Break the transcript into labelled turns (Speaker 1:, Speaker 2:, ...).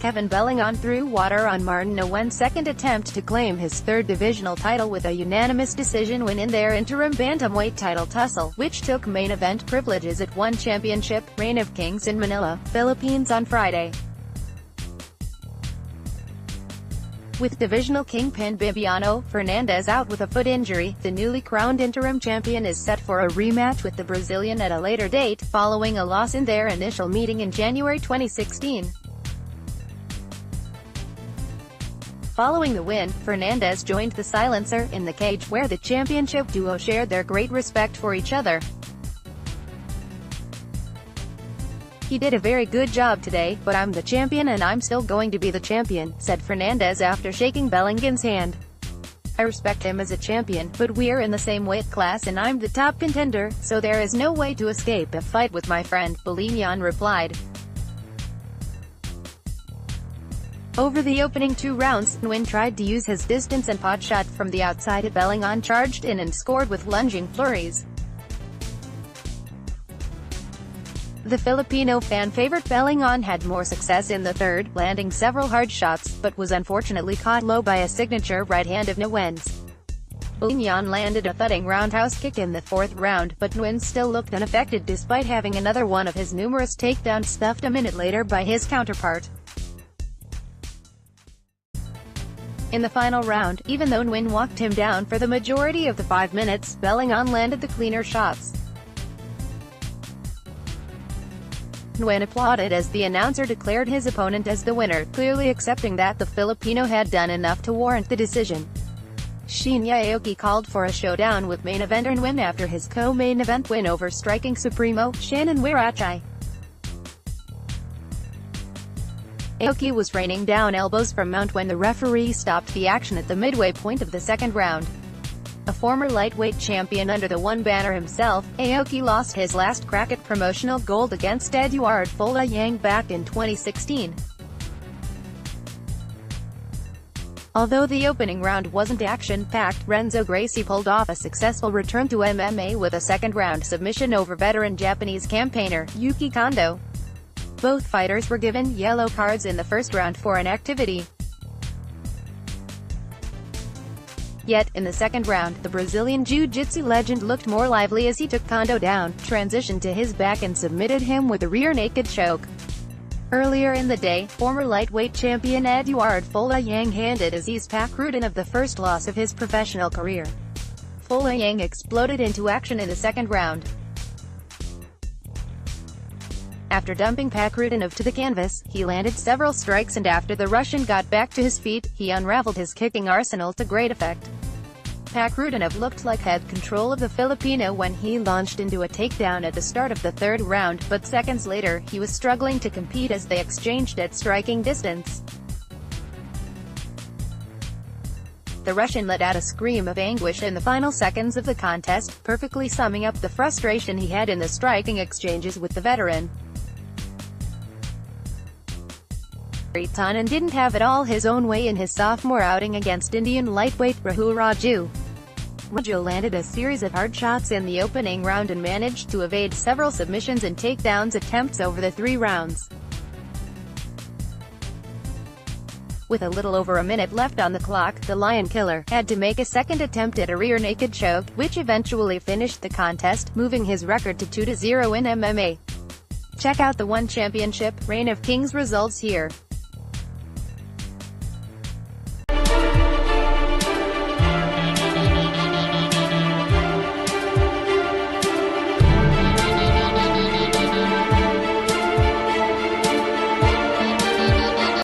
Speaker 1: Kevin Belingon threw water on Martin Nguyen's second attempt to claim his third divisional title with a unanimous decision win in their interim bantamweight title tussle, which took main event privileges at One Championship, Reign of Kings in Manila, Philippines on Friday. With divisional kingpin Bibiano Fernandes out with a foot injury, the newly crowned interim champion is set for a rematch with the Brazilian at a later date, following a loss in their initial meeting in January 2016. Following the win, Fernandes joined the silencer in the cage, where the championship duo shared their great respect for each other. "He did a very good job today, but I'm the champion and I'm still going to be the champion," said Fernandes after shaking Belingon's hand. "I respect him as a champion, but we're in the same weight class and I'm the top contender, so there is no way to escape a fight with my friend," Belingon replied. Over the opening 2 rounds, Nguyen tried to use his distance and pot shot from the outside, but Belingon charged in and scored with lunging flurries. The Filipino fan-favorite Belingon had more success in the third, landing several hard shots, but was unfortunately caught low by a signature right hand of Nguyen's. Belingon landed a thudding roundhouse kick in the 4th round, but Nguyen still looked unaffected despite having another one of his numerous takedowns stuffed a minute later by his counterpart. In the final round, even though Nguyen walked him down for the majority of the 5 minutes, Belingon landed the cleaner shots. Nguyen applauded as the announcer declared his opponent as the winner, clearly accepting that the Filipino had done enough to warrant the decision. Shinya Aoki called for a showdown with main eventer Nguyen after his co-main event win over striking supremo, Shannon Wirachai. Aoki was raining down elbows from Mount when the referee stopped the action at the midway point of the 2nd round. A former lightweight champion under the one banner himself, Aoki lost his last crack at promotional gold against Eduard Fola Yang back in 2016. Although the opening round wasn't action-packed, Renzo Garcie pulled off a successful return to MMA with a second-round submission over veteran Japanese campaigner, Yuki Kondo. Both fighters were given yellow cards in the first round for inactivity. Yet, in the second round, the Brazilian Jiu-Jitsu legend looked more lively as he took Kondo down, transitioned to his back and submitted him with a rear naked choke. Earlier in the day, former lightweight champion Eduard Fola Yang handed Aziz Pakruddin of the first loss of his professional career. Fola Yang exploded into action in the second round. After dumping Pakruddinov to the canvas, he landed several strikes, and after the Russian got back to his feet, he unraveled his kicking arsenal to great effect. Pakruddinov looked like had control of the Filipino when he launched into a takedown at the start of the 3rd round, but seconds later, he was struggling to compete as they exchanged at striking distance. The Russian let out a scream of anguish in the final seconds of the contest, perfectly summing up the frustration he had in the striking exchanges with the veteran. Tonon didn't have it all his own way in his sophomore outing against Indian lightweight Rahul Raju. Raju landed a series of hard shots in the opening round and managed to evade several submissions and takedowns attempts over the 3 rounds. With a little over a minute left on the clock, the Lion Killer had to make a second attempt at a rear naked choke, which eventually finished the contest, moving his record to 2-0 in MMA. Check out the One Championship, Reign of Kings results here.